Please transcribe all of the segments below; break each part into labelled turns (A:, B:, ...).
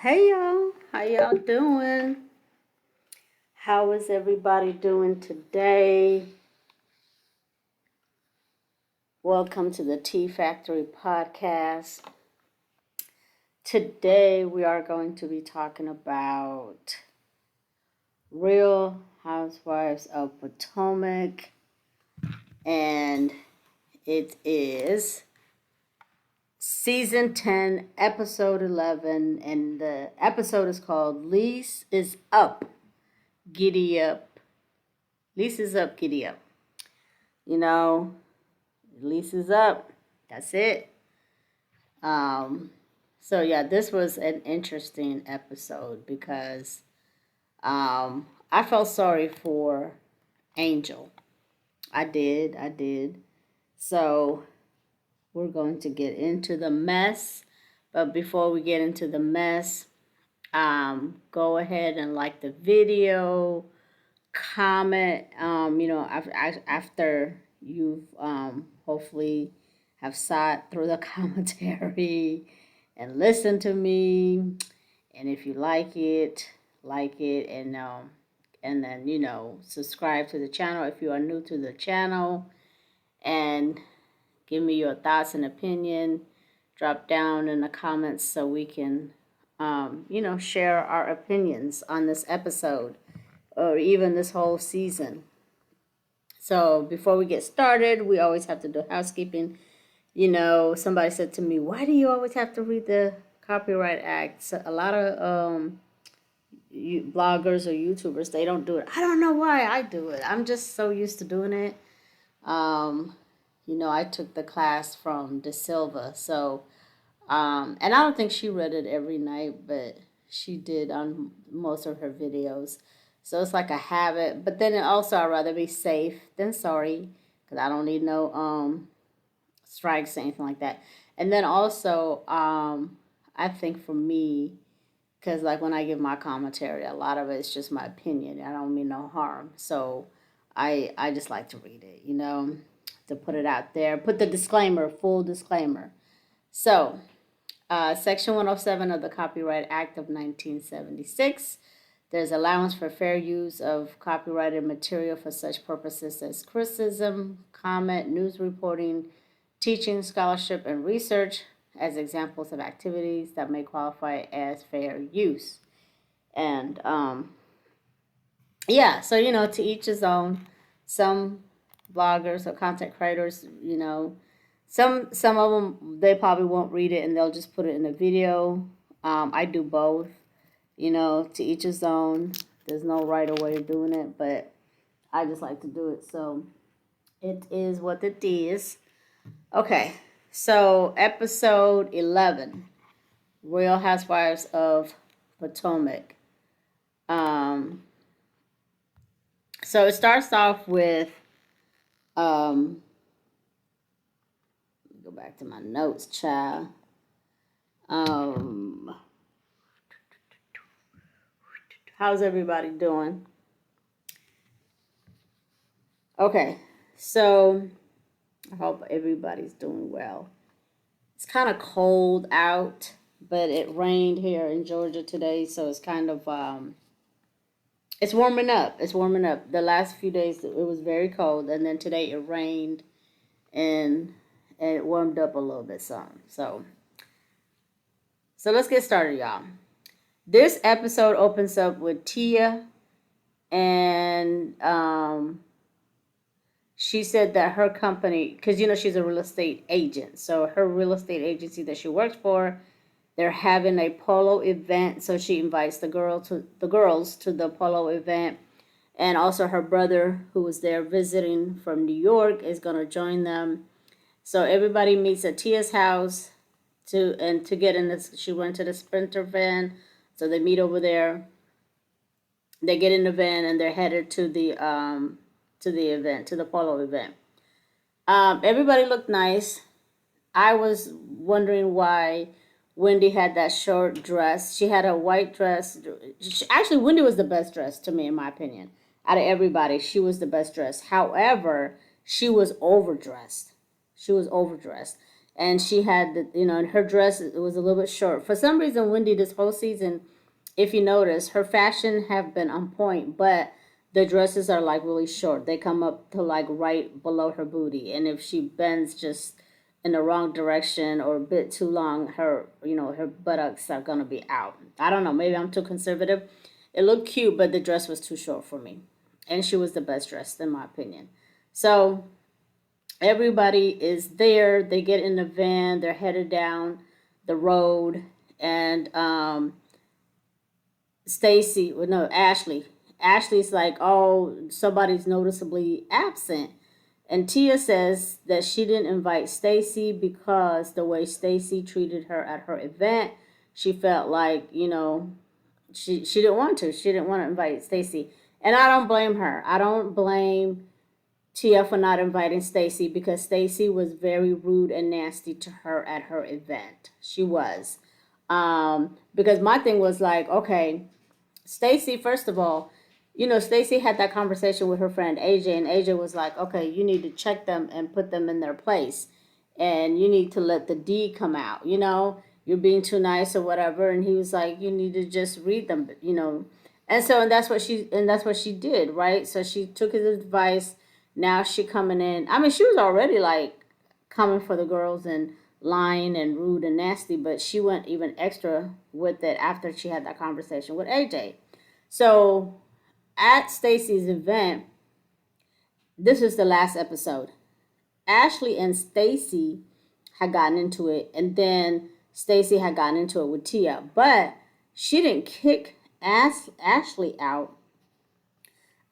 A: Hey y'all, how y'all doing? How is everybody doing today? Welcome to the Tea Factory podcast. Today we are going to be talking about Real Housewives of Potomac, and it is season 10, episode 11, and the episode is called Lease is Up, Giddy Up. Lease is up, giddy up. You know, lease is up. That's it. So yeah, this was an interesting episode because I felt sorry for Angel. I did. So we're going to get into the mess. But before we get into the mess, go ahead and like the video, comment, after you've hopefully have sat through the commentary and listened to me. And if you like it, and then subscribe to the channel if you are new to the channel, and give me your thoughts and opinion. Drop down in the comments so we can share our opinions on this episode or even this whole season. So before we get started, we always have to do housekeeping. Somebody said to me, "Why do you always have to read the Copyright Act?" So a lot of bloggers or YouTubers, they don't do it. I don't know why I do it. I'm just so used to doing it. I took the class from De Silva, so and I don't think she read it every night, but she did on most of her videos. So it's like a habit. But then also I'd rather be safe than sorry, because I don't need no strikes or anything like that. And then also I think for me, because like when I give my commentary, a lot of it's just my opinion. I don't mean no harm. So I just like to read it, to put it out there. Put the disclaimer, full disclaimer. So Section 107 of the Copyright Act of 1976. There's allowance for fair use of copyrighted material for such purposes as criticism, comment, news reporting, teaching, scholarship, and research as examples of activities that may qualify as fair use. And so to each his own. Some bloggers or content creators, some of them, they probably won't read it and they'll just put it in a video. I do both. To each his own. There's no right or way of doing it, but I just like to do it. So it is what it is. Okay, so episode 11, Real Housewives of Potomac. So it starts off with, go back to my notes, child. How's everybody doing? Okay, so I hope everybody's doing well. It's kind of cold out, but it rained here in Georgia today, so it's kind of it's warming up. It's warming up. The last few days it was very cold, and then today it rained, and it warmed up a little bit some. So let's get started, y'all. This episode opens up with Tia, and she said that her company, because she's a real estate agent, so her real estate agency that she works for, they're having a polo event, so she invites the girls to the polo event, and also her brother, who was there visiting from New York, is gonna join them. So everybody meets at Tia's house to get in this. She went to the Sprinter van. So they meet over there. They get in the van and they're headed to the event, to the polo event. Everybody looked nice. I was wondering why Wendy had that short dress. She had a white dress. Actually, Wendy was the best dressed to me, in my opinion. Out of everybody, she was the best dressed. However, she was overdressed. and she had the, and her dress was a little bit short. For some reason, Wendy, this whole season, if you notice, her fashion have been on point, but the dresses are like really short. They come up to like right below her booty, and if she bends just in the wrong direction or a bit too long, her her buttocks are gonna be out. I don't know. Maybe I'm too conservative. It looked cute, but the dress was too short for me, and she was the best dressed in my opinion. So everybody is there. They get in the van. They're headed down the road, and Stacy, well, no, Ashley. Ashley's like, oh, somebody's noticeably absent. And Tia says that she didn't invite Stacy because the way Stacy treated her at her event, she felt like, she didn't want to. She didn't want to invite Stacy. And I don't blame her. I don't blame Tia for not inviting Stacy because Stacy was very rude and nasty to her at her event. She was. Because my thing was like, okay, Stacy, first of all, Stacy had that conversation with her friend AJ, and AJ was like, okay, you need to check them and put them in their place. And you need to let the D come out, you're being too nice or whatever. And he was like, you need to just read them. And that's what she did, right? So she took his advice. Now she coming in. I mean, she was already like coming for the girls and lying and rude and nasty, but she went even extra with it after she had that conversation with AJ. So at Stacy's event, this was the last episode. Ashley and Stacy had gotten into it, and then Stacy had gotten into it with Tia, but she didn't kick Ashley out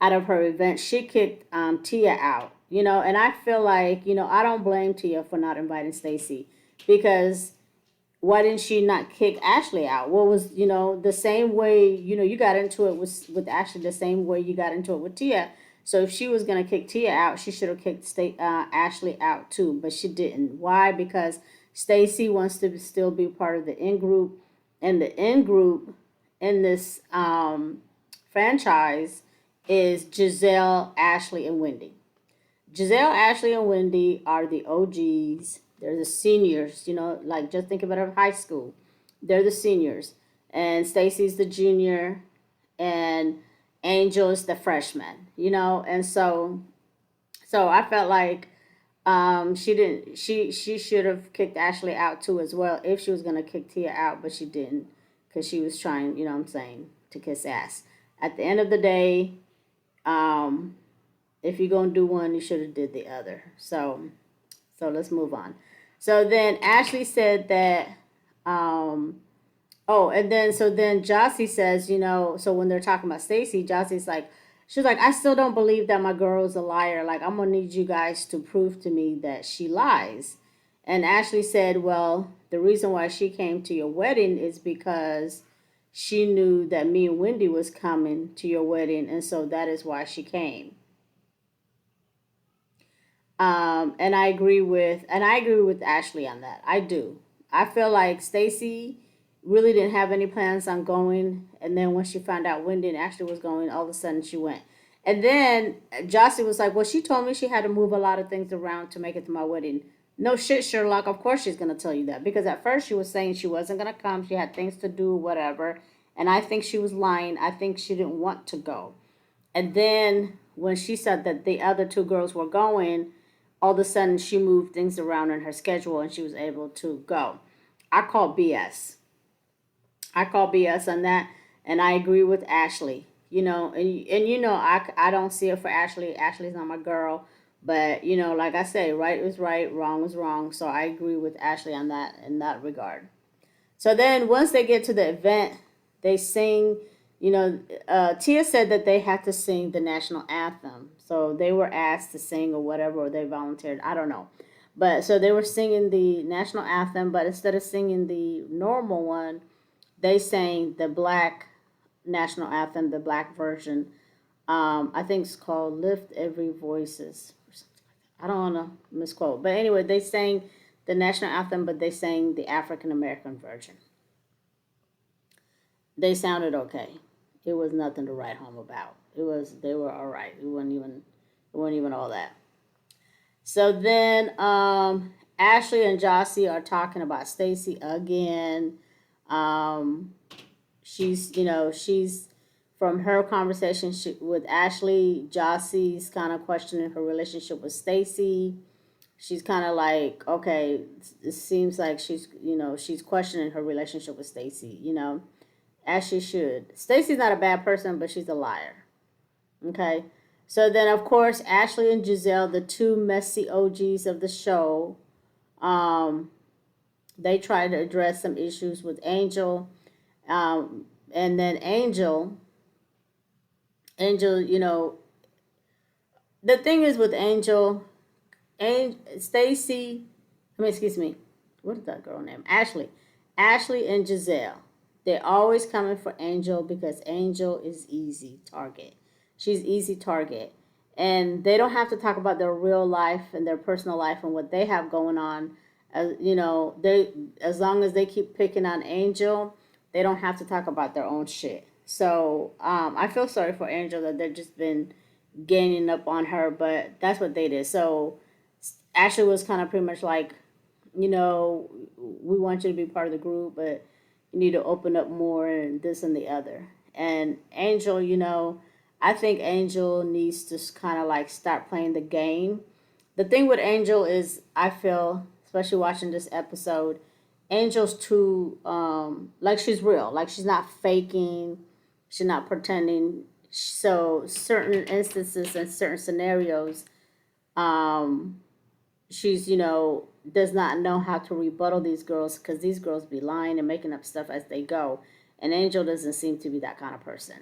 A: of her event. She kicked Tia out, and I feel like, I don't blame Tia for not inviting Stacy because why didn't she not kick Ashley out? What was, the same way, you got into it with Ashley the same way you got into it with Tia. So if she was going to kick Tia out, she should have kicked Ashley out too, but she didn't. Why? Because Stacy wants to still be part of the in group, and the in group in this franchise is Giselle, Ashley, and Wendy. Giselle, Ashley, and Wendy are the OGs. They're the seniors, like just think about it of high school. They're the seniors. And Stacy's the junior and Angel is the freshman, and so I felt like she didn't she should have kicked Ashley out too as well if she was gonna kick Tia out, but she didn't because she was trying, what I'm saying, to kiss ass. At the end of the day, um, if you're gonna do one, you should have did the other. So let's move on. So then Ashley said that oh, and then Jossie says, so when they're talking about Stacy, Jossie's like, she's like, I still don't believe that my girl's a liar. Like, I'm gonna need you guys to prove to me that she lies. And Ashley said, well, the reason why she came to your wedding is because she knew that me and Wendy was coming to your wedding, and so that is why she came. And I agree with Ashley on that. I do. I feel like Stacy really didn't have any plans on going, and then when she found out Wendy and Ashley was going, all of a sudden she went. And then Jossie was like, "Well, she told me she had to move a lot of things around to make it to my wedding." No shit, Sherlock. Of course she's gonna tell you that because at first she was saying she wasn't gonna come. She had things to do, whatever. And I think she was lying. I think she didn't want to go. And then when she said that the other two girls were going, all of a sudden she moved things around in her schedule and she was able to go. I call BS. I call BS on that, and I agree with Ashley. I don't see it for Ashley. Ashley's not my girl, but like I say, right was right, wrong was wrong. So I agree with Ashley on that in that regard. So then once they get to the event, they sing. Tia said that they had to sing the national anthem. So they were asked to sing or whatever, or they volunteered. I don't know. But so they were singing the national anthem, but instead of singing the normal one, they sang the black national anthem, the black version. I think it's called "Lift Every Voices" or something like that. I don't want to misquote, but anyway, they sang the national anthem, but they sang the African American version. They sounded okay. It was nothing to write home about. They were all right. It wasn't even all that. So then Ashley and Jossie are talking about Stacy again. Um, she's from her conversation with Ashley, Jossie's kind of questioning her relationship with Stacy. She's kind of like, okay, it seems like she's questioning her relationship with Stacy, as she should. Stacy's not a bad person, but she's a liar. Okay. So then, of course, Ashley and Giselle, the two messy OGs of the show, um, they try to address some issues with Angel. And then Angel, the thing is with Angel, Stacy, excuse me, what is that girl name? Ashley and Giselle. They're always coming for Angel because Angel is easy target. She's easy target. And they don't have to talk about their real life and their personal life and what they have going on. As long as they keep picking on Angel, they don't have to talk about their own shit. So I feel sorry for Angel that they've just been gaining up on her, but that's what they did. So Ashley was kind of pretty much like, we want you to be part of the group, but you need to open up more and this and the other. And Angel, I think Angel needs to kind of like start playing the game. The thing with Angel is, I feel, especially watching this episode, Angel's too, like she's real. Like she's not faking, she's not pretending. So certain instances and certain scenarios, she's, does not know how to rebuttal these girls because these girls be lying and making up stuff as they go. And Angel doesn't seem to be that kind of person.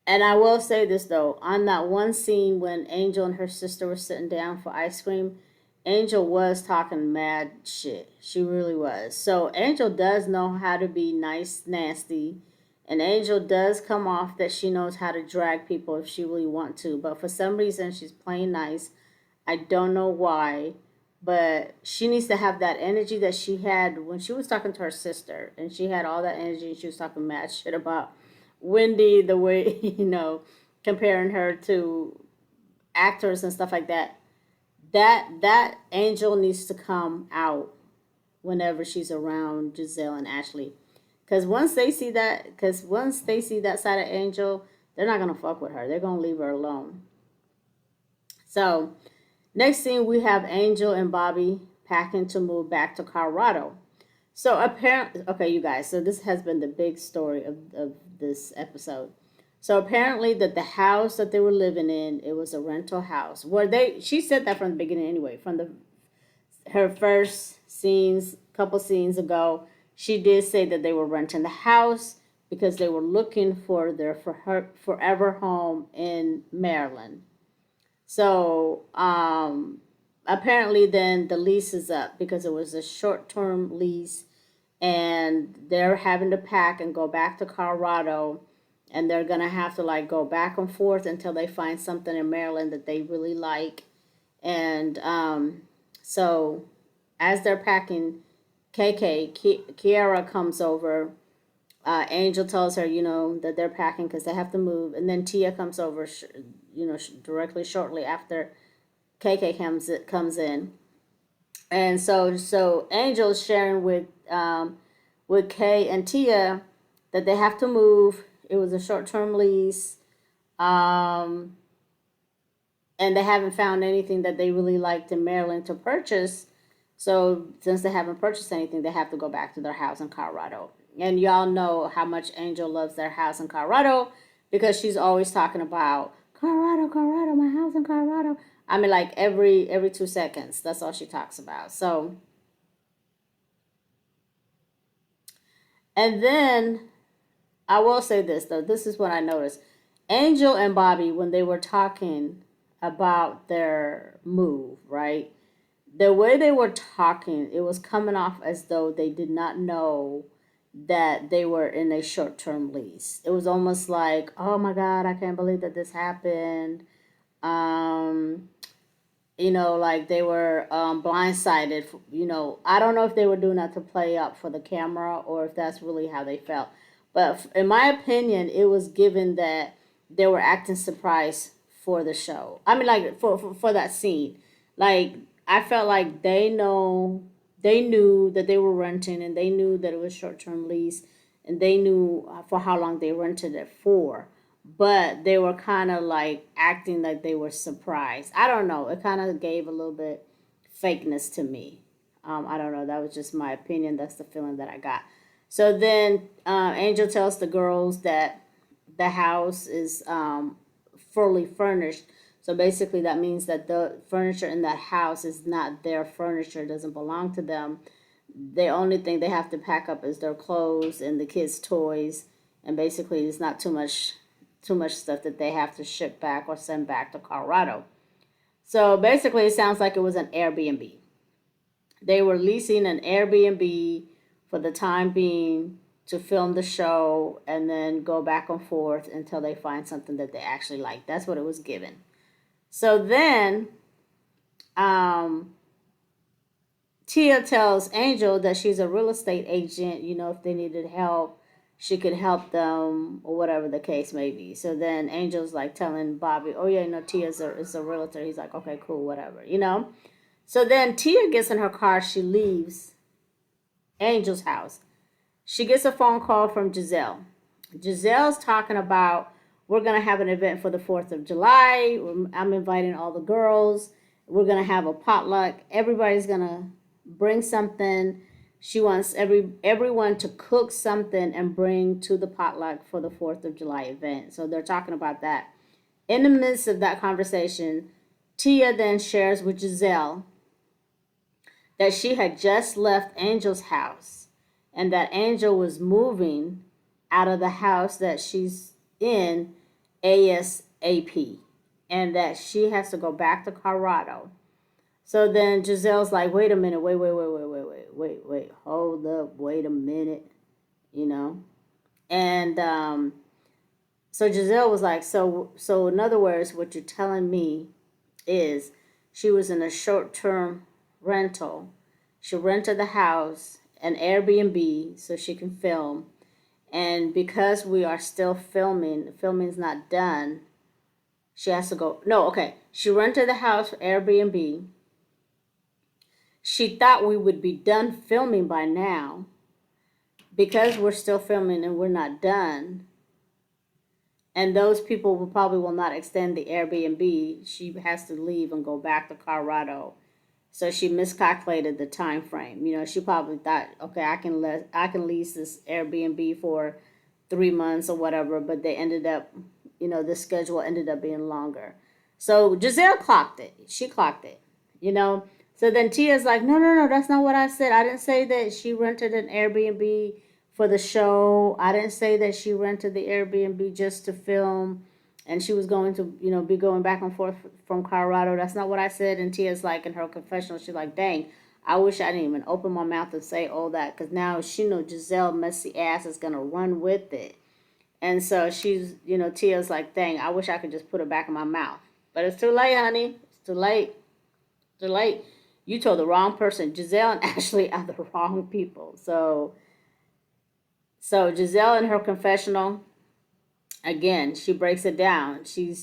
A: And I will say this though, on that one scene when Angel and her sister were sitting down for ice cream, Angel was talking mad shit. She really was. So Angel does know how to be nice, nasty. And Angel does come off that she knows how to drag people if she really wants to. But for some reason, she's playing nice. I don't know why. But she needs to have that energy that she had when she was talking to her sister. And she had all that energy and she was talking mad shit about Wendy, the way, comparing her to actors and stuff like that. That Angel needs to come out whenever she's around Giselle and Ashley. Because once they see that side of Angel, they're not going to fuck with her. They're going to leave her alone. So, next scene, we have Angel and Bobby packing to move back to Colorado. So, apparently, okay, you guys, so this has been the big story of this episode. So, apparently that the house that they were living in, it was a rental house. She said that from the beginning anyway, from her first couple scenes ago. She did say that they were renting the house because they were looking for their forever home in Maryland. So apparently then the lease is up because it was a short-term lease and they're having to pack and go back to Colorado and they're going to have to like go back and forth until they find something in Maryland that they really like. And so as they're packing, Kiara comes over. Angel tells her, that they're packing because they have to move. And then Tia comes over, directly shortly after KK comes in. And so Angel's sharing with Kay and Tia that they have to move. It was a short-term lease. And they haven't found anything that they really liked in Maryland to purchase. So since they haven't purchased anything, they have to go back to their house in Colorado. And y'all know how much Angel loves their house in Colorado because she's always talking about Colorado, my house in Colorado. I mean, like every 2 seconds. That's all she talks about. So, and then I will say this though. This is what I noticed. Angel and Bobby, when they were talking about their move, right? The way they were talking, it was coming off as though they did not know that they were in a short-term lease. It was almost like, oh my God, I can't believe that this happened. Like they were blindsided. I don't know if they were doing that to play up for the camera or if that's really how they felt. But in my opinion, it was given that they were acting surprised for the show. I mean, like for that scene. Like I felt like they knew that they were renting, and they knew that it was short term lease, and they knew for how long they rented it for. But they were kind of like acting like they were surprised. I don't know. It kind of gave a little bit fakeness to me. I don't know. That was just my opinion. That's the feeling that I got. So then Angel tells the girls that the house is fully furnished. So basically, that means that the furniture in that house is not their furniture, it doesn't belong to them. The only thing they have to pack up is their clothes and the kids' toys, and basically, it's not too much stuff that they have to ship back or send back to Colorado. So basically, it sounds like it was an Airbnb. They were leasing an Airbnb for the time being to film the show and then go back and forth until they find something that they actually like. That's what it was given. So then Tia tells Angel that she's a real estate agent. If they needed help, she could help them or whatever the case may be. So then Angel's like telling Bobby, oh yeah, Tia's is a realtor. He's like, okay, cool, whatever. So then Tia gets in her car. She leaves Angel's house. She gets a phone call from Giselle. Giselle's talking about, we're going to have an event for the 4th of July. I'm inviting all the girls. We're going to have a potluck. Everybody's going to bring something. She wants everyone to cook something and bring to the potluck for the 4th of July event. So they're talking about that. In the midst of that conversation, Tia then shares with Giselle that she had just left Angel's house and that Angel was moving out of the house that she's in ASAP, and that she has to go back to Colorado. So then Giselle's like, wait a minute, wait, hold up, wait a minute, And so Giselle was like, so in other words, what you're telling me is she was in a short-term rental. She rented the house, an Airbnb, so she can film. And because we are still filming, the filming's not done, she has to go. No, okay. She rented the house for Airbnb. She thought we would be done filming by now. Because we're still filming and we're not done, and those people will not extend the Airbnb, she has to leave and go back to Colorado. So she miscalculated the time frame. She probably thought, okay, I can lease this Airbnb for 3 months or whatever, but they ended up, the schedule ended up being longer. So Giselle clocked it. She clocked it. So then Tia's like, no, that's not what I said. I didn't say that she rented an Airbnb for the show. I didn't say that she rented the Airbnb just to film and she was going to, be going back and forth from Colorado. That's not what I said. And Tia's like, in her confessional, she's like, dang, I wish I didn't even open my mouth and say all that, because now she knows Giselle messy ass is going to run with it. And so she's, Tia's like, dang, I wish I could just put it back in my mouth. But it's too late, honey. It's too late. Too late. You told the wrong person. Giselle and Ashley are the wrong people. So Giselle in her confessional, again, she breaks it down. She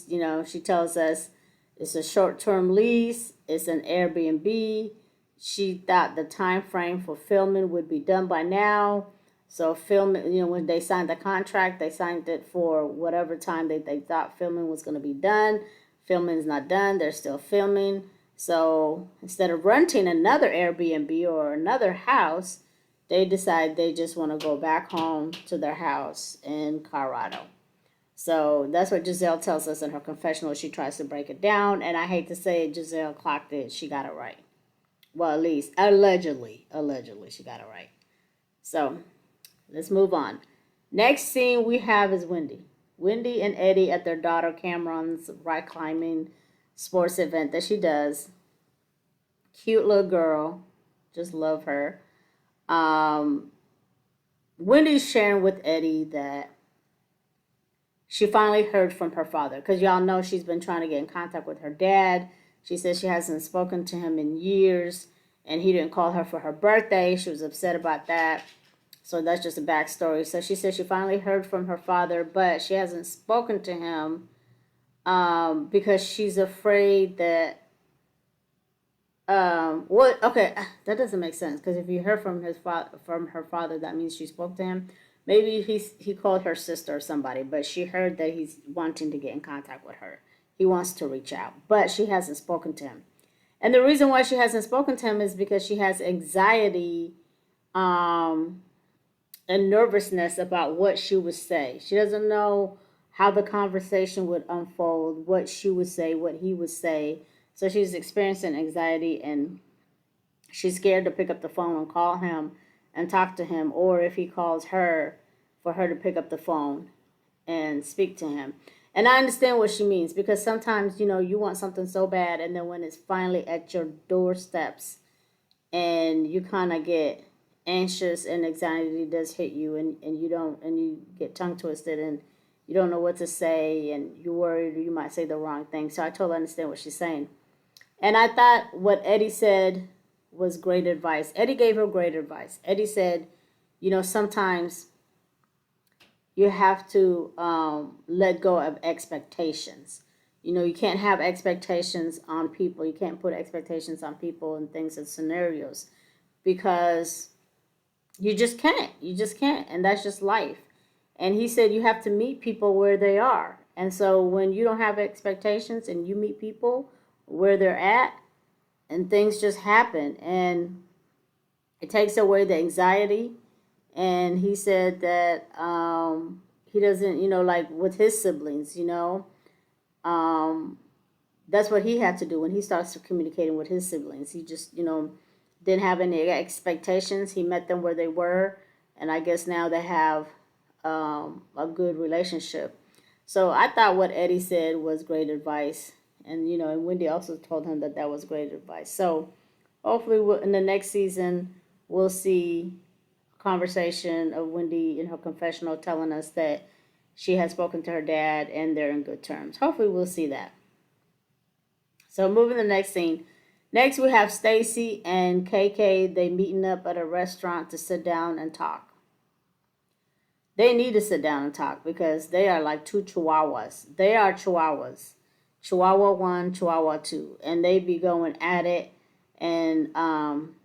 A: tells us it's a short-term lease. It's an Airbnb. She thought the time frame for filming would be done by now. So filming, when they signed the contract, they signed it for whatever time they thought filming was going to be done. Filming is not done. They're still filming. So instead of renting another Airbnb or another house, they decide they just want to go back home to their house in Colorado. So that's what Giselle tells us in her confessional. She tries to break it down, and I hate to say it, Giselle clocked it. She got it right. Well, at least allegedly, she got it right. So let's move on. Next scene we have is Wendy. Wendy and Eddie at their daughter Cameron's rock climbing sports event that she does. Cute little girl. Just love her. Wendy's sharing with Eddie that she finally heard from her father, because y'all know she's been trying to get in contact with her dad. She says she hasn't spoken to him in years, and he didn't call her for her birthday. She was upset about that. So that's just a backstory. So she says she finally heard from her father, but she hasn't spoken to him because she's afraid that what okay that doesn't make sense because if you heard from her father, that means she spoke to him. Maybe he called her sister or somebody, but she heard that he's wanting to get in contact with her. He wants to reach out, but she hasn't spoken to him. And the reason why she hasn't spoken to him is because she has anxiety um and nervousness about what she would say. She doesn't know how the conversation would unfold, what she would say, what he would say. So she's experiencing anxiety and she's scared to pick up the phone and call him and talk to him, or if he calls her, for her to pick up the phone and speak to him. And I understand what she means because sometimes, you want something so bad, and then when it's finally at your doorsteps and you kind of get anxious and anxiety does hit you, and you don't, and you get tongue twisted and you don't know what to say and you're worried you might say the wrong thing. So I totally understand what she's saying. And I thought what Eddie said was great advice. Eddie gave her great advice. Eddie said, sometimes you have to let go of expectations. You can't have expectations on people. You can't put expectations on people and things and scenarios because you just can't. You just can't. And that's just life. And he said you have to meet people where they are. And so when you don't have expectations and you meet people where they're at and things just happen and it takes away the anxiety. And he said that he doesn't, like with his siblings, that's what he had to do when he starts communicating with his siblings. He just, didn't have any expectations. He met them where they were, and I guess now they have a good relationship. So I thought what Eddie said was great advice, and and Wendy also told him that that was great advice. So hopefully, in the next season, we'll see a conversation of Wendy in her confessional telling us that she has spoken to her dad and they're in good terms. Hopefully, we'll see that. So moving to the next scene. Next, we have Stacy and KK. They meeting up at a restaurant to sit down and talk. They need to sit down and talk because they are like two chihuahuas. They are chihuahuas. Chihuahua 1, Chihuahua 2. And they be going at it. And Tom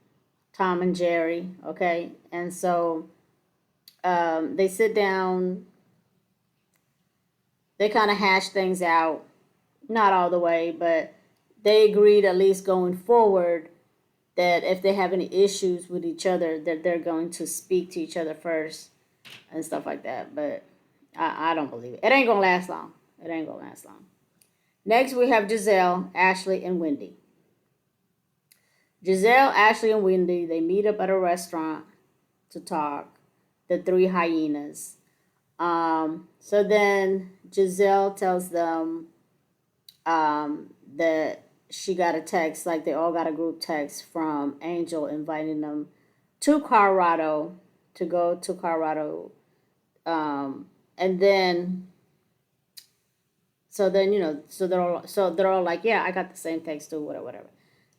A: and Jerry, okay? And so they sit down. They kind of hash things out. Not all the way, but they agreed at least going forward that if they have any issues with each other, that they're going to speak to each other first and stuff like that. But I don't believe it. It ain't going to last long. It ain't going to last long. Next, we have Giselle, Ashley, and Wendy. Giselle, Ashley, and Wendy, they meet up at a restaurant to talk. The three hyenas. So then Giselle tells them that she got a text, like they all got a group text from Angel inviting them to Colorado to go to Colorado. And then so then they're all like, yeah, I got the same text too, whatever.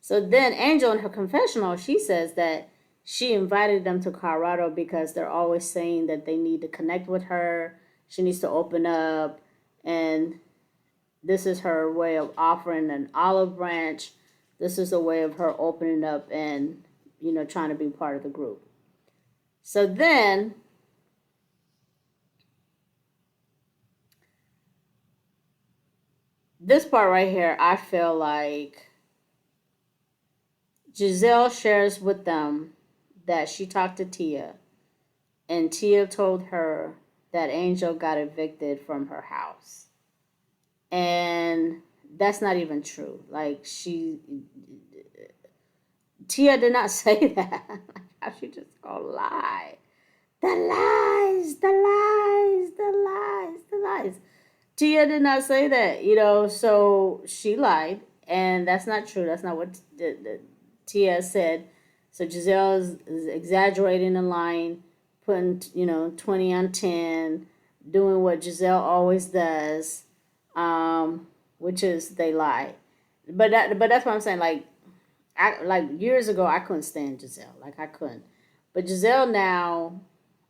A: So then Angel in her confessional, she says that she invited them to Colorado because they're always saying that they need to connect with her. She needs to open up, and this is her way of offering an olive branch. This is a way of her opening up and, trying to be part of the group. So then this part right here, I feel like Giselle shares with them that she talked to Tia, and Tia told her that Angel got evicted from her house. And that's not even true. Like, Tia did not say that. How she just gonna lie? The lies, the lies, the lies, the lies. Tia did not say that, so she lied, and that's not true. That's not what Tia said. So Giselle is exaggerating and lying, putting, 20 on 10, doing what Giselle always does, which is they lie. But that's what I'm saying. Like years ago, I couldn't stand Giselle. Like I couldn't. But Giselle now,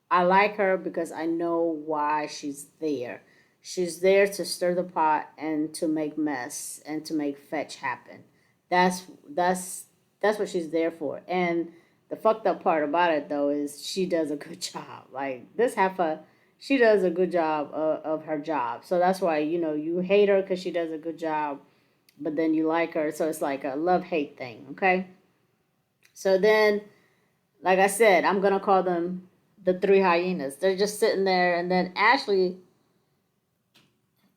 A: I like her because I know why she's there. She's there to stir the pot and to make mess and to make fetch happen. That's that's that's what she's there for. And the fucked up part about it though is she does a good job. Like this heifer, she does a good job of her job. So that's why you hate her because she does a good job, but then you like her. So it's like a love hate thing. Okay. So then, like I said, I'm gonna call them the three hyenas. They're just sitting there, and then Ashley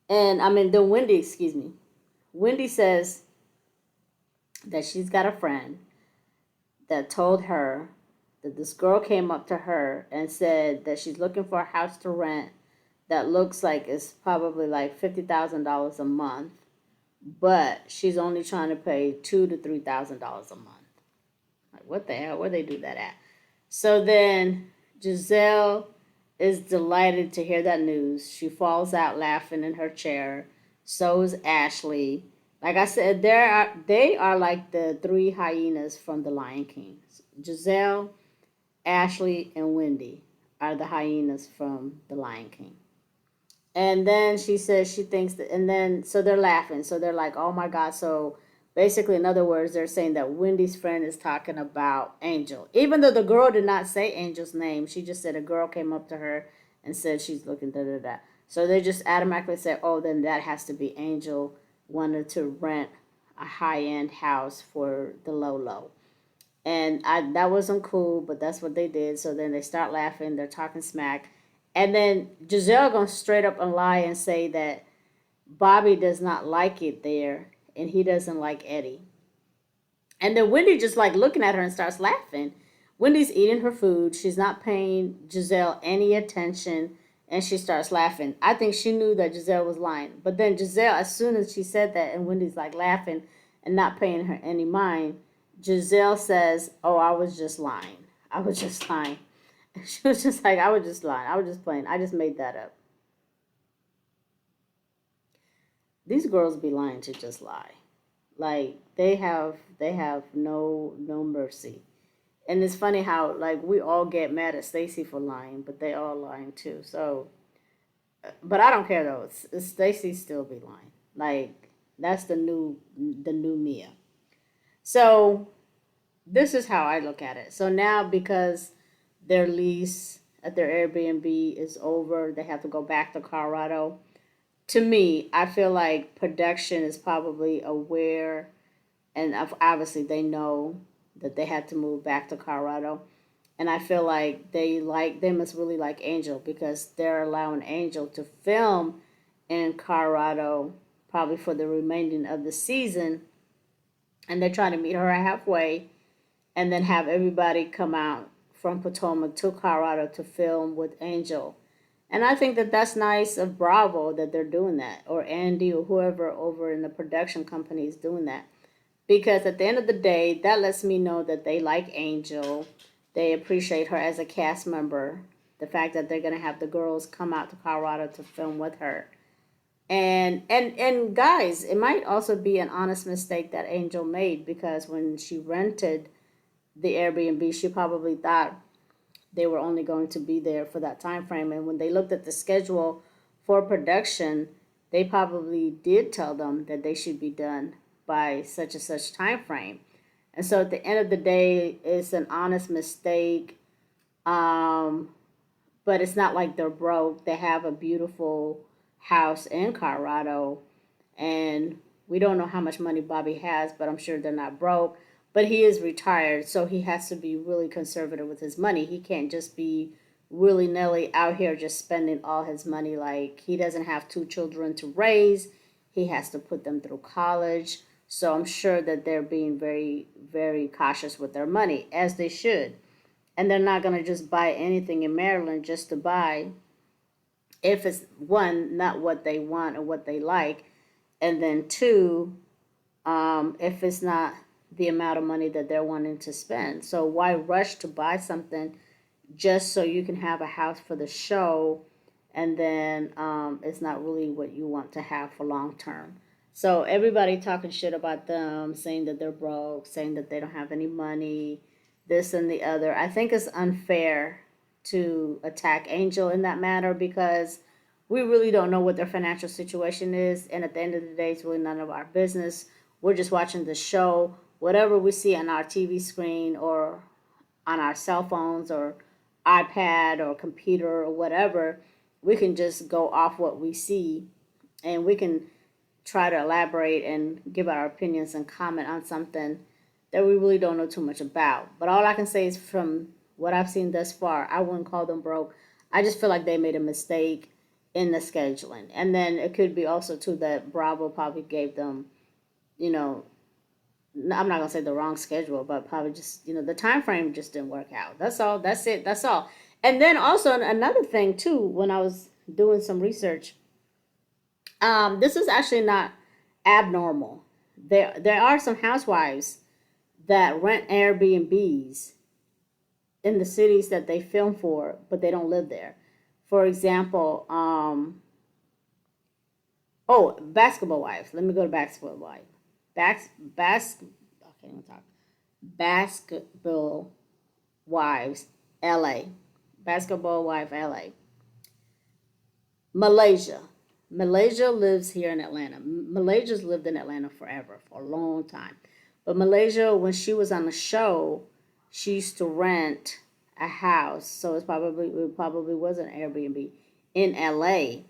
A: and I mean then Wendy, excuse me. Wendy says that she's got a friend that told her that this girl came up to her and said that she's looking for a house to rent that looks like it's probably like $50,000 a month, but she's only trying to pay $2,000 to $3,000 a month. Like what the hell? Where they do that at? So then Giselle is delighted to hear that news. She falls out laughing in her chair. So is Ashley. Like I said, they are like the three hyenas from The Lion King. Giselle, Ashley, and Wendy are the hyenas from The Lion King. And then she says she thinks that, and then so they're laughing. So they're like, oh my God. So basically, in other words, they're saying that Wendy's friend is talking about Angel. Even though the girl did not say Angel's name, she just said a girl came up to her and said she's looking da da da. So they just automatically said, oh, then that has to be Angel wanted to rent a high end house for the Lolo. And that wasn't cool, but that's what they did. So then they start laughing, they're talking smack. And then Giselle gonna straight up and lie and say that Bobby does not like it there and he doesn't like Eddie. And then Wendy just like looking at her and starts laughing. Wendy's eating her food. She's not paying Giselle any attention and she starts laughing. I think she knew that Giselle was lying. But then Giselle, as soon as she said that and Wendy's like laughing and not paying her any mind, Giselle says, oh, I was just lying. I was just lying. She was just like, I was just lying. I was just playing. I just made that up. These girls be lying to just lie. Like they have no mercy. And it's funny how like we all get mad at Stacy for lying, but they all lying too. So, but I don't care though. Stacy still be lying. Like that's the new Mia. So this is how I look at it. So now because their lease at their Airbnb is over, they have to go back to Colorado. To me, I feel like production is probably aware, and obviously they know that they had to move back to Colorado. And I feel like they must really like Angel because they're allowing Angel to film in Colorado probably for the remaining of the season, and they're trying to meet her halfway, and then have everybody come out from Potomac to Colorado to film with Angel. And I think that that's nice of Bravo that they're doing that, or Andy, or whoever over in the production company is doing that. Because at the end of the day, that lets me know that they like Angel. They appreciate her as a cast member. The fact that they're going to have the girls come out to Colorado to film with her. And guys, it might also be an honest mistake that Angel made because when she rented the Airbnb, she probably thought they were only going to be there for that time frame. And when they looked at the schedule for production, they probably did tell them that they should be done by such and such time frame. And so at the end of the day, it's an honest mistake. Um, but it's not like they're broke. They have a beautiful house in Colorado, and we don't know how much money Bobby has, but I'm sure they're not broke. But he is retired, so he has to be really conservative with his money. He can't just be willy nilly out here just spending all his money. Like, he doesn't have two children to raise, he has to put them through college. So I'm sure that they're being very, very cautious with their money, as they should. And they're not going to just buy anything in Maryland just to buy if it's one, not what they want or what they like, and then two, if it's not the amount of money that they're wanting to spend. So why rush to buy something just so you can have a house for the show, and then it's not really what you want to have for long term. So everybody talking shit about them, saying that they're broke, saying that they don't have any money, this and the other. I think it's unfair to attack Angel in that matter because we really don't know what their financial situation is. And at the end of the day, it's really none of our business. We're just watching the show. Whatever we see on our TV screen or on our cell phones or iPad or computer or whatever, we can just go off what we see, and we can try to elaborate and give our opinions and comment on something that we really don't know too much about. But all I can say is from what I've seen thus far, I wouldn't call them broke. I just feel like they made a mistake in the scheduling. And then it could be also too that Bravo probably gave them, you know, I'm not gonna say the wrong schedule, but probably just, the time frame just didn't work out. That's all. That's it. That's all. And then also another thing too, when I was doing some research, this is actually not abnormal. There are some housewives that rent Airbnbs in the cities that they film for, but they don't live there. For example, Basketball Wives. Let me go to Basketball Wives. I can't even talk. Basketball Wives, LA. Basketball Wife, LA. Malaysia. Malaysia lives here in Atlanta. Malaysia's lived in Atlanta forever, for a long time. But Malaysia, when she was on the show, she used to rent a house. So it probably was an Airbnb in LA.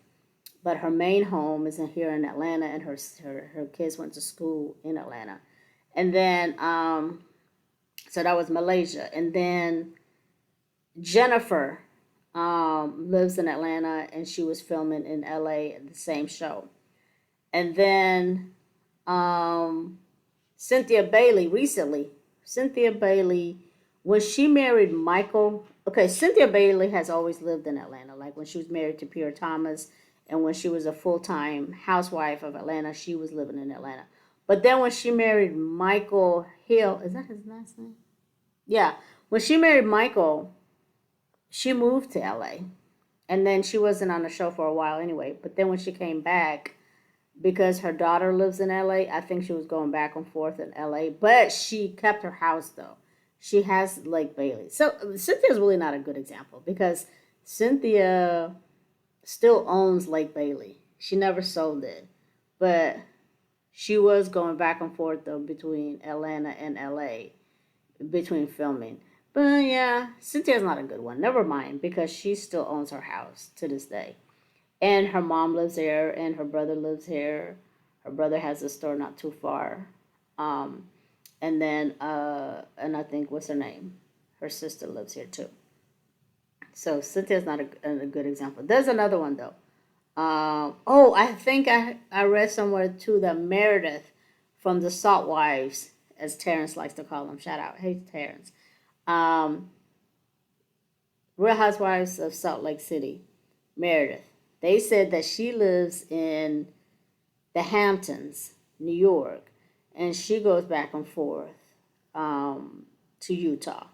A: But her main home is here in Atlanta, and her kids went to school in Atlanta. And then, so that was Malaysia. And then Jennifer lives in Atlanta, and she was filming in LA the same show. And then Cynthia Bailey recently. Cynthia Bailey, when she married Michael, okay, Cynthia Bailey has always lived in Atlanta. Like when she was married to Pierre Thomas, and when she was a full-time housewife of Atlanta, she was living in Atlanta. But then when she married Michael Hill, is that his last name? Yeah. When she married Michael, she moved to LA. And then she wasn't on the show for a while anyway. But then when she came back, because her daughter lives in LA, I think she was going back and forth in LA. But she kept her house, though. She has Lake Bailey. So Cynthia's really not a good example, because Cynthia still owns Lake Bailey. She never sold it. But she was going back and forth, though, between Atlanta and LA, between filming. But yeah, Cynthia's not a good one. Never mind, because she still owns her house to this day. And her mom lives there, and her brother lives here. Her brother has a store not too far. And then, and I think, what's her name? Her sister lives here too. So Cynthia's not a good example. There's another one, though. I think I read somewhere too that Meredith from the Salt Wives, as Terrence likes to call them. Shout out. Hey, Terrence. Um, Real Housewives of Salt Lake City, Meredith. They said that she lives in the Hamptons, New York, and she goes back and forth to Utah.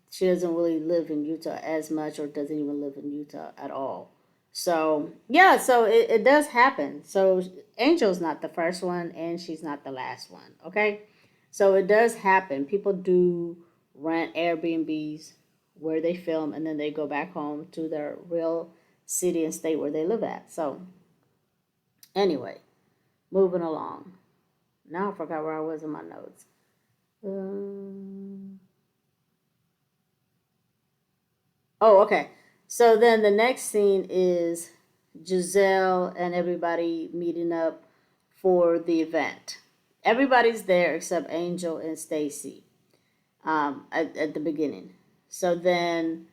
A: She doesn't really live in Utah as much, or doesn't even live in Utah at all. So, yeah, so it does happen. So, Angel's not the first one, and she's not the last one, okay? So, it does happen. People do rent Airbnbs where they film, and then they go back home to their real city and state where they live at. So, anyway, moving along. Now I forgot where I was in my notes. Okay. So then the next scene is Giselle and everybody meeting up for the event. Everybody's there except Angel and Stacy at the beginning. So then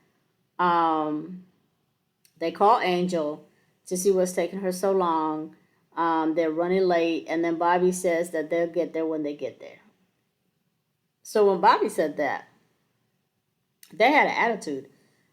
A: they call Angel to see what's taking her so long. They're running late, and then Bobby says that they'll get there when they get there. So when Bobby said that, they had an attitude.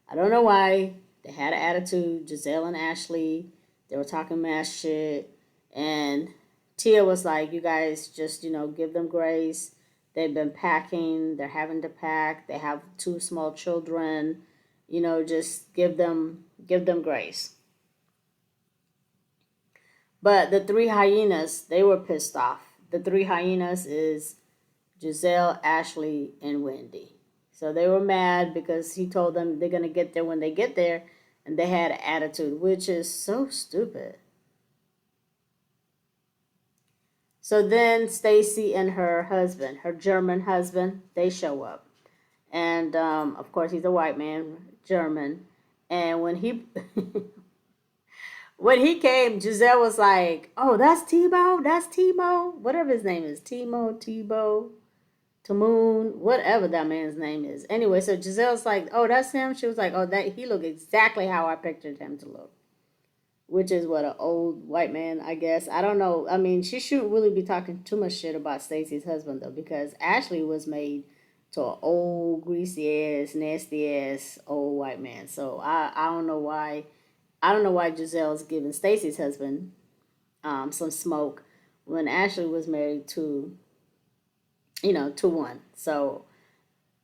A: I don't know why. They had an attitude. Giselle and Ashley, they were talking mad shit. And Tia was like, you guys just, give them grace. They've been packing. They're having to pack. They have two small children. Just give them grace. But the three hyenas, they were pissed off. The three hyenas is Giselle, Ashley, and Wendy. So they were mad because he told them they're going to get there when they get there. and they had an attitude, which is so stupid. So then Stacy and her husband, her German husband, they show up. And of course, he's a white man, German. And when he came, Giselle was like, "Oh, that's Tebow. That's Tebow. Whatever his name is, Tebow, Tamoon, whatever that man's name is." Anyway, so Giselle's like, "Oh, that's him." She was like, "Oh, that he looked exactly how I pictured him to look." Which is what, an old white man, I guess. I don't know. I mean, she shouldn't really be talking too much shit about Stacy's husband though, because Ashley was made to an old, greasy ass, nasty ass old white man. So I don't know why. I don't know why Giselle's giving Stacy's husband some smoke when Ashley was married to, to one. So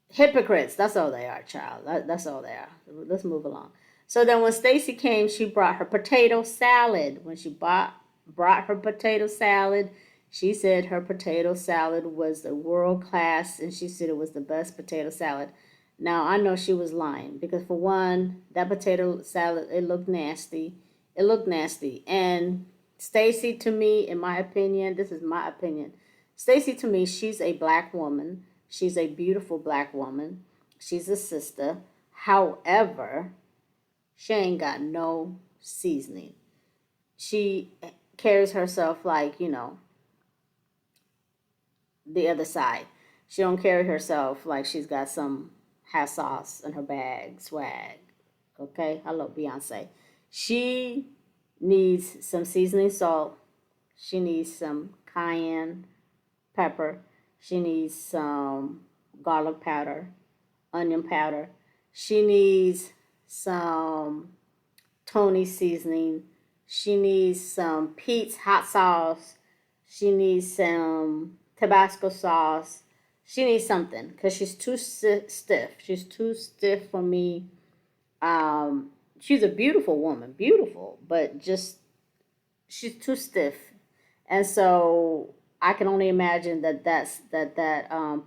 A: hypocrites. That's all they are, child. That's all they are. Let's move along. So then when Stacy came, she brought her potato salad. When she brought her potato salad, she said her potato salad was the world class, and she said it was the best potato salad. Now I know she was lying because for one, that potato salad, it looked nasty. It looked nasty. And Stacy, to me, in my opinion, this is my opinion. Stacy, to me, she's a black woman. She's a beautiful black woman. She's a sister. However, she ain't got no seasoning. She carries herself like, the other side. She don't carry herself like she's got some hot sauce in her bag, swag. Okay? Hello, Beyonce. She needs some seasoning salt. She needs some cayenne pepper. She needs some garlic powder, onion powder. She needs some Tony seasoning. She needs some Pete's hot sauce. She needs some Tabasco sauce. She needs something because she's too stiff. She's too stiff for me. She's a beautiful woman, beautiful, but just she's too stiff, and so I can only imagine that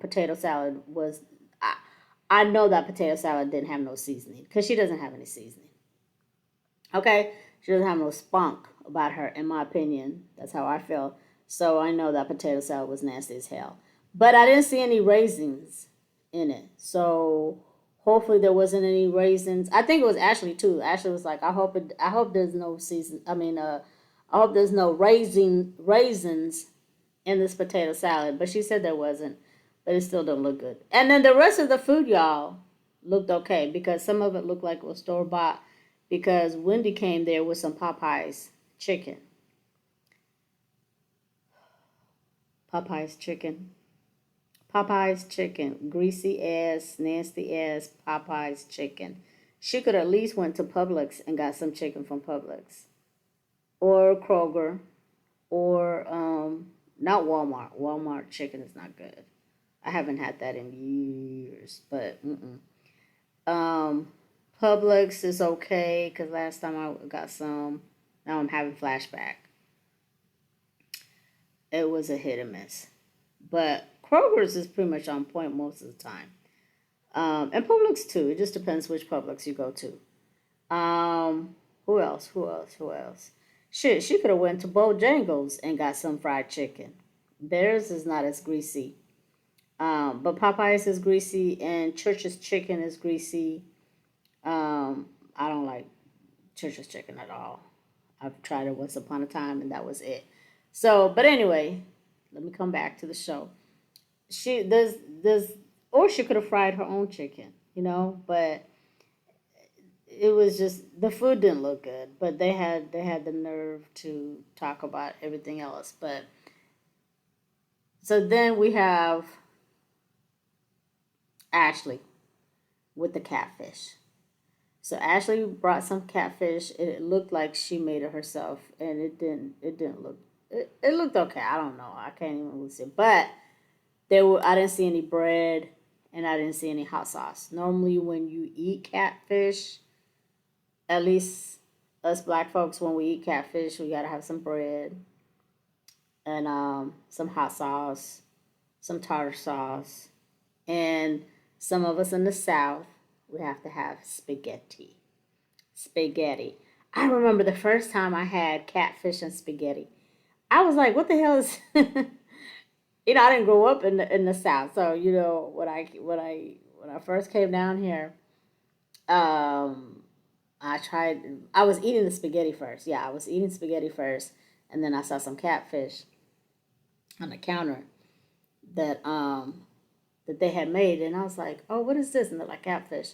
A: potato salad was. I know that potato salad didn't have no seasoning because she doesn't have any seasoning. Okay, she doesn't have no spunk about her, in my opinion. That's how I feel. So I know that potato salad was nasty as hell. But I didn't see any raisins in it. So hopefully there wasn't any raisins. I think it was Ashley too. Ashley was like, I hope there's no season. I hope there's no raisins in this potato salad. But she said there wasn't. But it still don't look good. And then the rest of the food, y'all, looked okay because some of it looked like it was store bought because Wendy came there with some Popeyes chicken. Popeyes chicken. Popeyes chicken. Greasy ass, nasty ass Popeyes chicken. She could at least went to Publix and got some chicken from Publix. Or Kroger. Or not Walmart. Walmart chicken is not good. I haven't had that in years, but Publix is okay because last time I got some. Now I'm having flashback. It was a hit and miss, but Kroger's is pretty much on point most of the time, and Publix too. It just depends which Publix you go to. Who else? Who else? Who else? Shit, she could have went to Bojangles and got some fried chicken. Theirs is not as greasy. But Popeyes is greasy and Church's chicken is greasy. I don't like Church's chicken at all. I've tried it once upon a time and that was it. So, but anyway, let me come back to the show. She there's or she could have fried her own chicken, but it was just the food didn't look good. But they had the nerve to talk about everything else. But so then we have Ashley with the catfish. So Ashley brought some catfish. It looked like she made it herself, and it didn't look. It looked okay. I don't know. I can't even really see. But I didn't see any bread, and I didn't see any hot sauce. Normally, when you eat catfish, at least us black folks, when we eat catfish, we gotta have some bread and some hot sauce, some tartar sauce, and some of us in the South, we have to have spaghetti. spaghetti. I remember the first time I had catfish and spaghetti. I was like, "What the hell is?" I didn't grow up in the South, so when I first came down here, um, I tried. I was eating the spaghetti first. Yeah, I was eating spaghetti first, and then I saw some catfish on the counter that that they had made, and I was like, "Oh, what is this?" And they're like, "Catfish."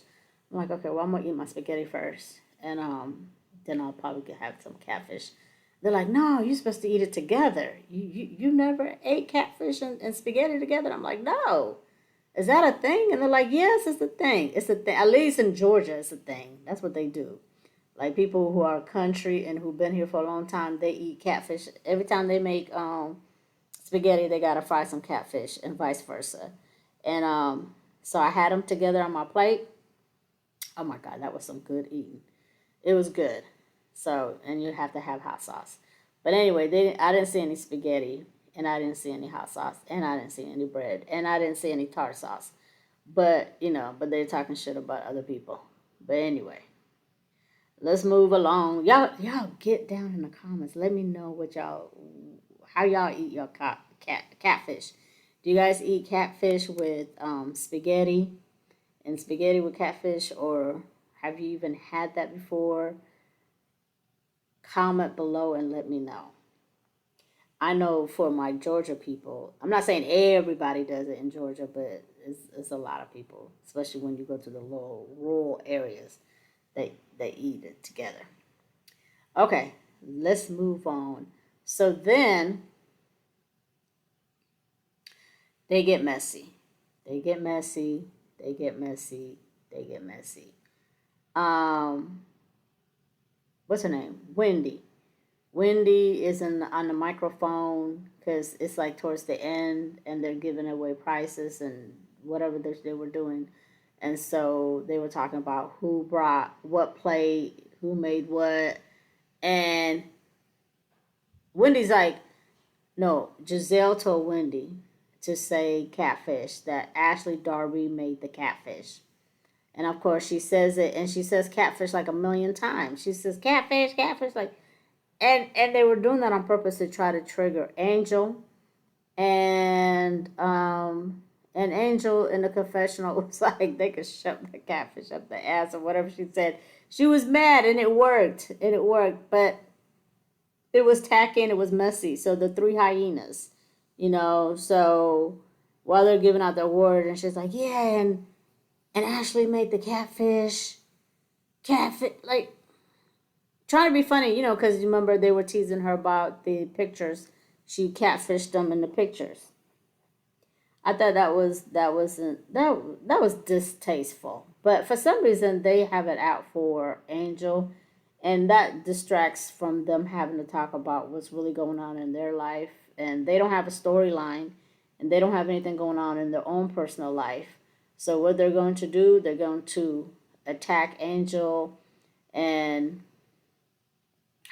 A: I'm like, "Okay, well, I'm gonna eat my spaghetti first, and then I'll probably have some catfish." They're like, "No, you're supposed to eat it together. You never ate catfish and spaghetti together." I'm like, "No, is that a thing?" And they're like, "Yes, it's a thing. It's a thing. At least in Georgia, it's a thing. That's what they do. Like people who are country and who've been here for a long time, they eat catfish every time they make spaghetti. They gotta fry some catfish, and vice versa. And so I had them together on my plate. Oh my god, that was some good eating. It was good. So and you have to have hot sauce. But anyway, I didn't see any spaghetti, and I didn't see any hot sauce, and I didn't see any bread, and I didn't see any tartar sauce. But but they're talking shit about other people. But anyway, let's move along. Y'all get down in the comments. Let me know how y'all eat your catfish. Do you guys eat catfish with spaghetti and spaghetti with catfish, or have you even had that before? Comment below and let me know. I know for my Georgia people, I'm not saying everybody does it in Georgia, but it's a lot of people, especially when you go to the little rural areas, they eat it together. Okay, let's move on. So then they get messy. They get messy. They get messy. They get messy. Um, what's her name? Wendy. Wendy is on the microphone because it's like towards the end and they're giving away prices and whatever they were doing. And so they were talking about who brought what plate, who made what. And Wendy's like, no, Giselle told Wendy to say catfish, that Ashley Darby made the catfish. And of course, she says it, and she says catfish like a million times. She says catfish, catfish, like, and they were doing that on purpose to try to trigger Angel, and Angel in the confessional was like they could shove the catfish up the ass or whatever she said. She was mad, and it worked, but it was tacky and it was messy. So the three hyenas, so while they're giving out the award, and she's like, yeah, and Ashley made the catfish, like trying to be funny, because you remember they were teasing her about the pictures. She catfished them in the pictures. I thought that was distasteful. But for some reason, they have it out for Angel, and that distracts from them having to talk about what's really going on in their life. And they don't have a storyline, and they don't have anything going on in their own personal life. So what they're going to do, they're going to attack Angel and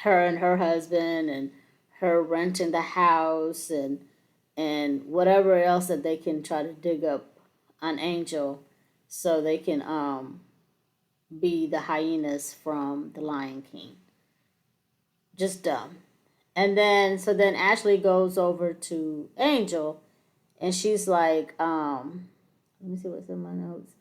A: her husband and her renting the house and whatever else that they can try to dig up on Angel so they can be the hyenas from the Lion King. Just dumb. And then Ashley goes over to Angel and she's like, let me see what's in my notes.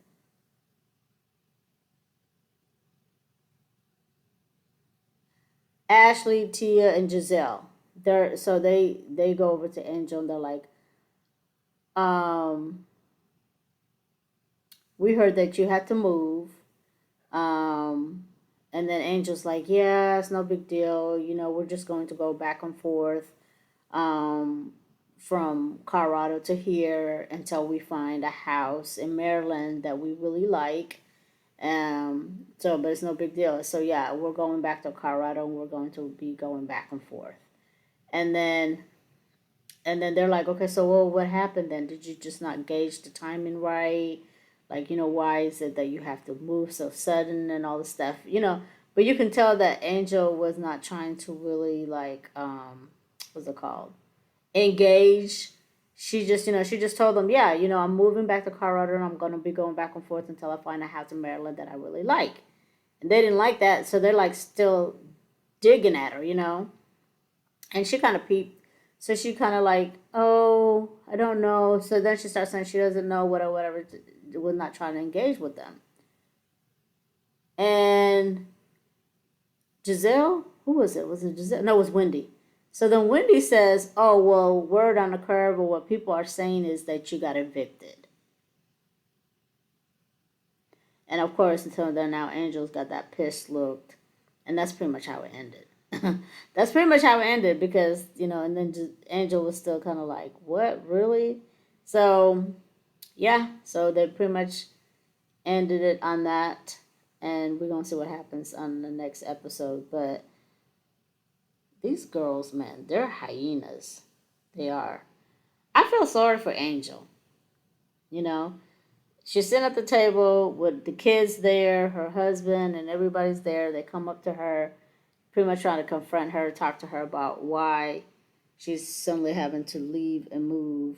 A: Ashley, Tia, and Giselle. They go over to Angel and they're like, um, we heard that you had to move. Um, and then Angel's like, yeah, it's no big deal. We're just going to go back and forth um, from Colorado to here until we find a house in Maryland that we really like. But it's no big deal. So yeah, we're going back to Colorado and we're going to be going back and forth. And then they're like, okay, so well, what happened then? Did you just not gauge the timing right? Like, why is it that you have to move so sudden and all this stuff? But you can tell that Angel was not trying to really like what's it called? Engage. She just told them, yeah, I'm moving back to Colorado and I'm gonna be going back and forth until I find a house in Maryland that I really like. And they didn't like that, so they're like still digging at her, And she kind of peeped. So she kind of like, oh, I don't know. So then she starts saying she doesn't know, whatever. Was not trying to engage with them. And Giselle, who was it? Was it Giselle? No, it was Wendy. So then Wendy says, oh, well, word on the curb or what people are saying is that you got evicted. And of course, until then, now Angel's got that pissed look. And that's pretty much how it ended. That's pretty much how it ended because, and then Angel was still kind of like, what, really? So, yeah, so they pretty much ended it on that. And we're going to see what happens on the next episode. But these girls, man, they're hyenas. They are. I feel sorry for Angel. You know, she's sitting at the table with the kids there, her husband, and everybody's there. They come up to her, pretty much trying to confront her, talk to her about why she's suddenly having to leave and move.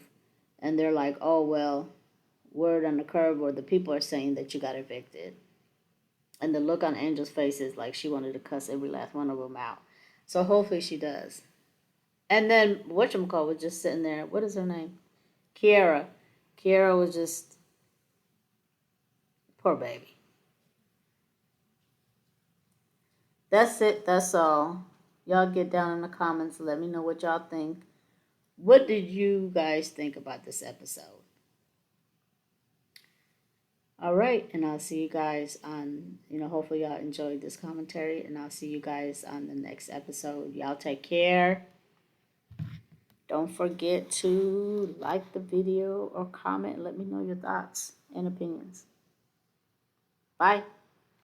A: And they're like, oh, well, word on the curb, or the people are saying that you got evicted. And the look on Angel's face is like she wanted to cuss every last one of them out. So hopefully she does. And then whatchamacall was just sitting there. What is her name? Kiara. Kiara was just, poor baby. That's it. That's all. Y'all get down in the comments. Let me know what y'all think. What did you guys think about this episode? All right. And I'll see you guys on, hopefully y'all enjoyed this commentary. And I'll see you guys on the next episode. Y'all take care. Don't forget to like the video or comment and let me know your thoughts and opinions. Bye.